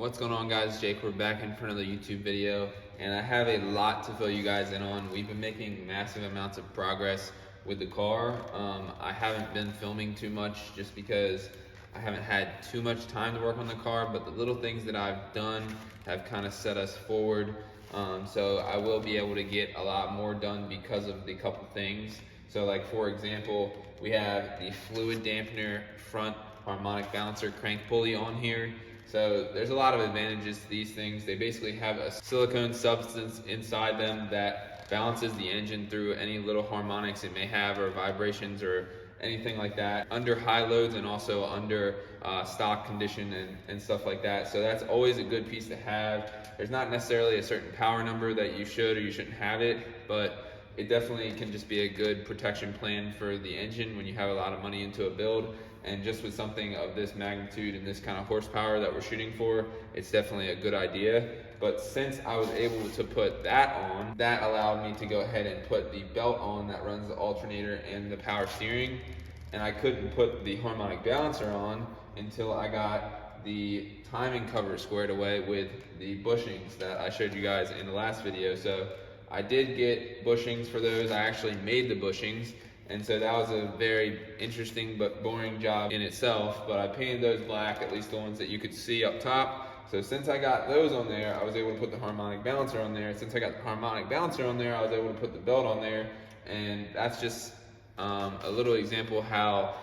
What's going on, guys? Jake, we're back in for another YouTube video, and I have a lot to fill you guys in on. We've been making massive amounts of progress with the car. I haven't been filming too much just because I haven't had too much time to work on the car, but the little things that I've done have kind of set us forward. So I will be able to get a lot more done because of the couple things. So like, for example, we have the fluid dampener front harmonic balancer crank pulley on here. So there's a lot of advantages to these things. They basically have a silicone substance inside them that balances the engine through any little harmonics it may have, or vibrations or anything like that, under high loads and also under stock condition and stuff like that. So that's always a good piece to have. There's not necessarily a certain power number that you should or you shouldn't have it, but it definitely can just be a good protection plan for the engine when you have a lot of money into a build. And just with something of this magnitude and this kind of horsepower that we're shooting for, it's definitely a good idea. But since I was able to put that on, that allowed me to go ahead and put the belt on that runs the alternator and the power steering. And I couldn't put the harmonic balancer on until I got the timing cover squared away with the bushings that I showed you guys in the last video. So I did get bushings for those. I actually made the bushings. And so that was a very interesting but boring job in itself, but I painted those black, at least the ones that you could see up top. So since I got those on there, I was able to put the harmonic balancer on there. Since I got the harmonic balancer on there, I was able to put the belt on there. And that's just a little example how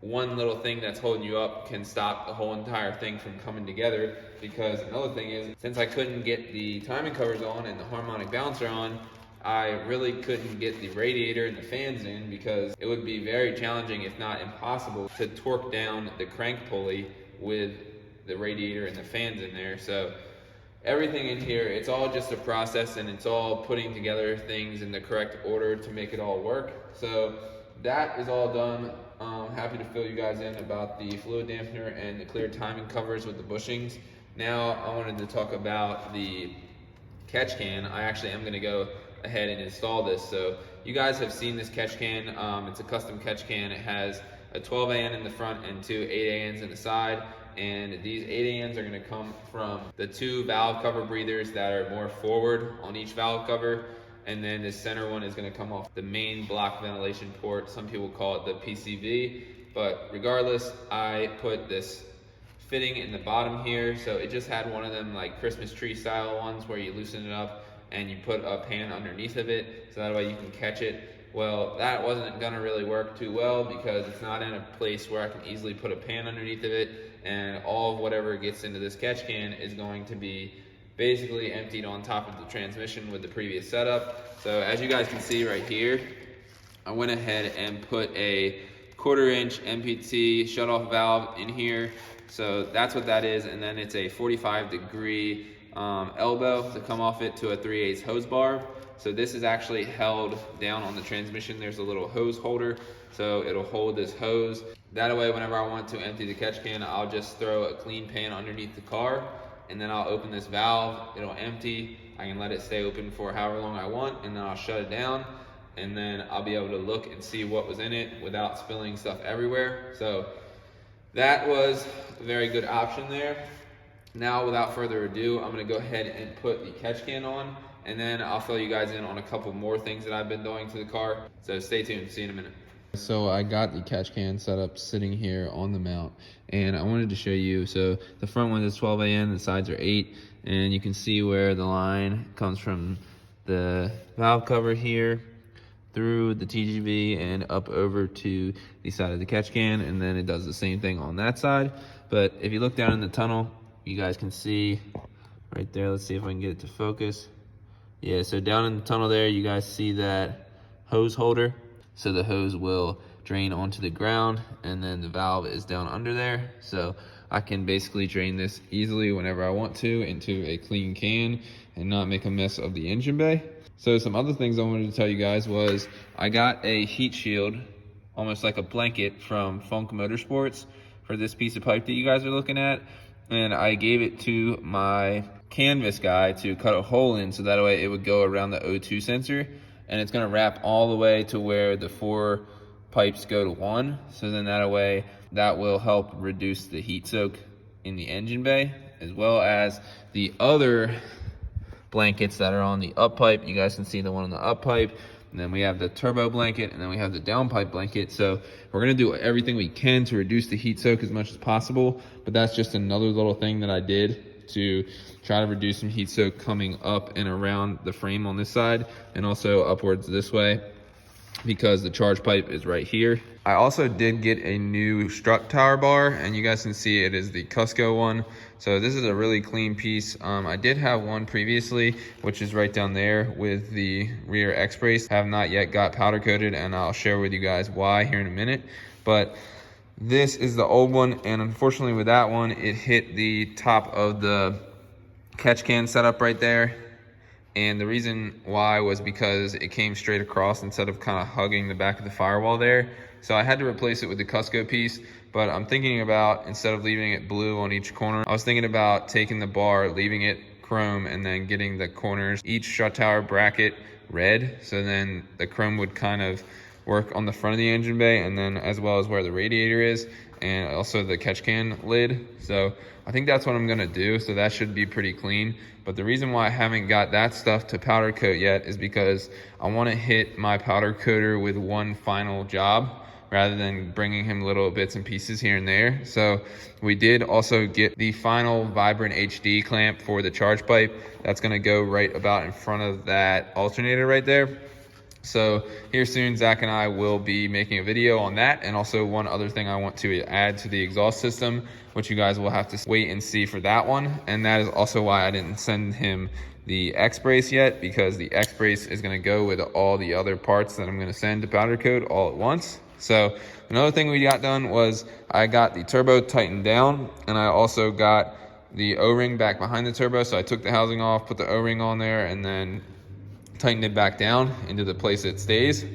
one little thing that's holding you up can stop the whole entire thing from coming together. Because another thing is, since I couldn't get the timing covers on and the harmonic balancer on, I really couldn't get the radiator and the fans in, because it would be very challenging, if not impossible, to torque down the crank pulley with the radiator and the fans in there. So everything in here, it's all just a process, and it's all putting together things in the correct order to make it all work. So that is all done. Happy to fill you guys in about the fluid dampener and the clear timing covers with the bushings. Now I wanted to talk about the catch can. I actually am going to go ahead and install this. So you guys have seen this catch can. It's a custom catch can. It has a 12 AN in the front and two 8 ANs in the side, and these 8 ANs are going to come from the two valve cover breathers that are more forward on each valve cover, and then the center one is going to come off the main block ventilation port. Some people call it the PCV, but regardless, I put this fitting in the bottom here. So it just had one of them like Christmas tree style ones where you loosen it up and you put a pan underneath of it, so that way you can catch it. Well, that wasn't gonna really work too well because it's not in a place where I can easily put a pan underneath of it, and all of whatever gets into this catch can is going to be basically emptied on top of the transmission with the previous setup. So as you guys can see right here, I went ahead and put a 1/4 inch MPT shutoff valve in here. So that's what that is, and then it's a 45-degree elbow to come off it to a 3/8 hose bar. So this is actually held down on the transmission. There's a little hose holder, so it'll hold this hose. That way, whenever I want to empty the catch can, I'll just throw a clean pan underneath the car, and then I'll open this valve. It'll empty. I can let it stay open for however long I want, and then I'll shut it down, and then I'll be able to look and see what was in it without spilling stuff everywhere. So that was a very good option there. Now, without further ado, I'm gonna go ahead and put the catch can on, and then I'll fill you guys in on a couple more things that I've been doing to the car. So stay tuned, see you in a minute. So I got the catch can set up sitting here on the mount, and I wanted to show you. So the front one is 12 AN, the sides are 8, and you can see where the line comes from the valve cover here through the TGV and up over to the side of the catch can, and then it does the same thing on that side. But if you look down in the tunnel, you guys can see right there. Let's see if I can get it to focus. Yeah, so down in the tunnel there, you guys see that hose holder. So the hose will drain onto the ground, and then the valve is down under there. So I can basically drain this easily whenever I want to into a clean can and not make a mess of the engine bay. So some other things I wanted to tell you guys was I got a heat shield, almost like a blanket, from Funk Motorsports for this piece of pipe that you guys are looking at. And I gave it to my canvas guy to cut a hole in, so that way it would go around the O2 sensor, and it's gonna wrap all the way to where the 4 pipes go to 1. So then that way, that will help reduce the heat soak in the engine bay, as well as the other blankets that are on the up pipe. You guys can see the one on the up pipe. And then we have the turbo blanket, and then we have the downpipe blanket. So we're gonna do everything we can to reduce the heat soak as much as possible, but that's just another little thing that I did to try to reduce some heat soak coming up and around the frame on this side, and also upwards this way, because the charge pipe is right here. I also did get a new strut tower bar, and you guys can see it is the Cusco one. So this is a really clean piece. I did have one previously, which is right down there with the rear X brace. I have not yet got powder coated, and I'll share with you guys why here in a minute. But this is the old one, and unfortunately with that one, it hit the top of the catch can setup right there. And the reason why was because it came straight across instead of kind of hugging the back of the firewall there. So I had to replace it with the Cusco piece, but I'm thinking about, instead of leaving it blue on each corner, I was thinking about taking the bar, leaving it chrome, and then getting the corners, each strut tower bracket red. So then the chrome would kind of work on the front of the engine bay, and then as well as where the radiator is, and also the catch can lid. So I think that's what I'm gonna do. So that should be pretty clean. But the reason why I haven't got that stuff to powder coat yet is because I wanna hit my powder coater with one final job, rather than bringing him little bits and pieces here and there. So we did also get the final Vibrant HD clamp for the charge pipe. That's gonna go right about in front of that alternator right there. So here soon, Zach and I will be making a video on that. And also one other thing I want to add to the exhaust system, which you guys will have to wait and see for that one. And that is also why I didn't send him the X brace yet, because the X brace is gonna go with all the other parts that I'm gonna send to powder coat all at once. So another thing we got done was I got the turbo tightened down, and I also got the O-ring back behind the turbo. So I took the housing off, put the O-ring on there, and then tightened it back down into the place it stays.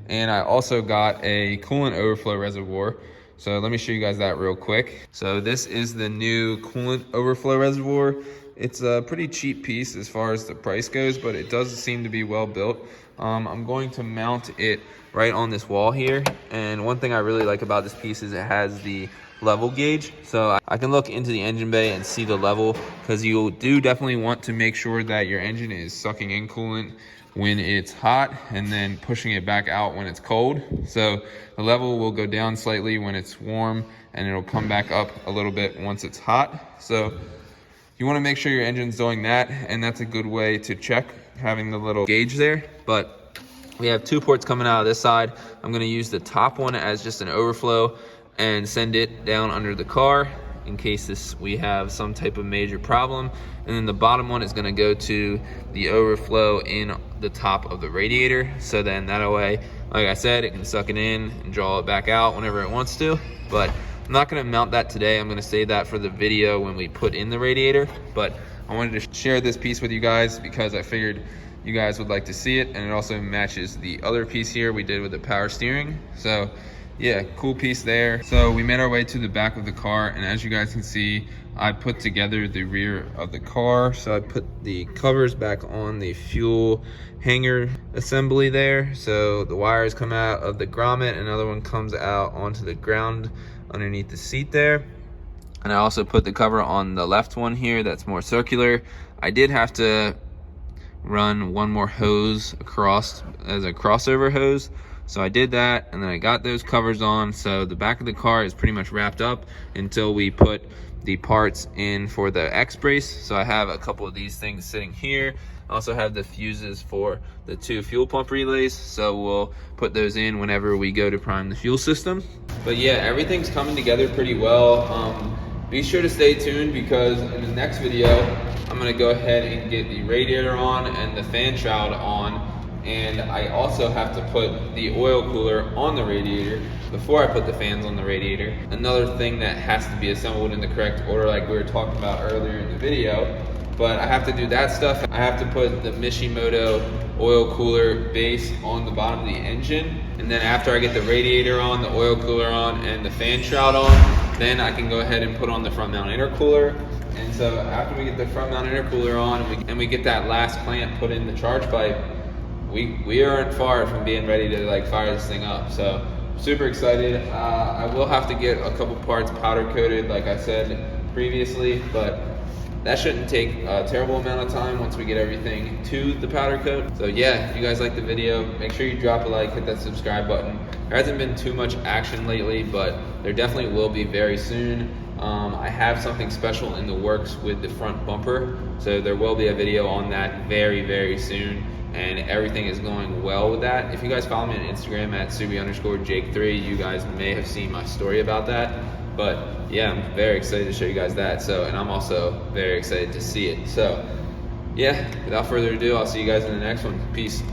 And I also got a coolant overflow reservoir. So let me show you guys that real quick. So this is the new coolant overflow reservoir. It's a pretty cheap piece as far as the price goes, but it does seem to be well built. I'm going to mount it right on this wall here. And one thing I really like about this piece is it has the level gauge. So I can look into the engine bay and see the level, because you do definitely want to make sure that your engine is sucking in coolant when it's hot and then pushing it back out when it's cold. So the level will go down slightly when it's warm, and it'll come back up a little bit once it's hot. So you want to make sure your engine's doing that, and that's a good way to check, having the little gauge there. But we have two ports coming out of this side. I'm going to use the top one as just an overflow and send it down under the car in case we have some type of major problem. And then the bottom one is going to go to the overflow in the top of the radiator. So then that way, like I said, it can suck it in and draw it back out whenever it wants to. But I'm not going to mount that today. I'm going to save that for the video when we put in the radiator. But I wanted to share this piece with you guys because I figured you guys would like to see it, and it also matches the other piece here we did with the power steering. So yeah, cool piece there. So we made our way to the back of the car, and as you guys can see, I put together the rear of the car. So I put the covers back on the fuel hanger assembly there. So the wires come out of the grommet, another one comes out onto the ground underneath the seat there. And I also put the cover on the left one here that's more circular. I did have to run one more hose across as a crossover hose. So I did that, and then I got those covers on. So the back of the car is pretty much wrapped up until we put the parts in for the X brace. So I have a couple of these things sitting here. I also have the fuses for the two fuel pump relays. So we'll put those in whenever we go to prime the fuel system. But yeah, everything's coming together pretty well. Be sure to stay tuned, because in the next video, I'm gonna go ahead and get the radiator on and the fan shroud on. And I also have to put the oil cooler on the radiator before I put the fans on the radiator. Another thing that has to be assembled in the correct order, like we were talking about earlier in the video. But I have to do that stuff. I have to put the Mishimoto oil cooler base on the bottom of the engine. And then after I get the radiator on, the oil cooler on, and the fan shroud on, then I can go ahead and put on the front mount intercooler. And so after we get the front mount intercooler on and we get that last clamp put in the charge pipe, we aren't far from being ready to like fire this thing up. So super excited. I will have to get a couple parts powder coated, like I said previously, but that shouldn't take a terrible amount of time once we get everything to the powder coat. So yeah, if you guys like the video, make sure you drop a like, hit that subscribe button. There hasn't been too much action lately, but there definitely will be very soon. I have something special in the works with the front bumper, so there will be a video on that very soon, and everything is going well with that. If you guys follow me on Instagram at Subi_Jake3, you guys may have seen my story about that. But yeah, I'm very excited to show you guys that. So, and I'm also very excited to see it. So yeah, without further ado, I'll see you guys in the next one. Peace.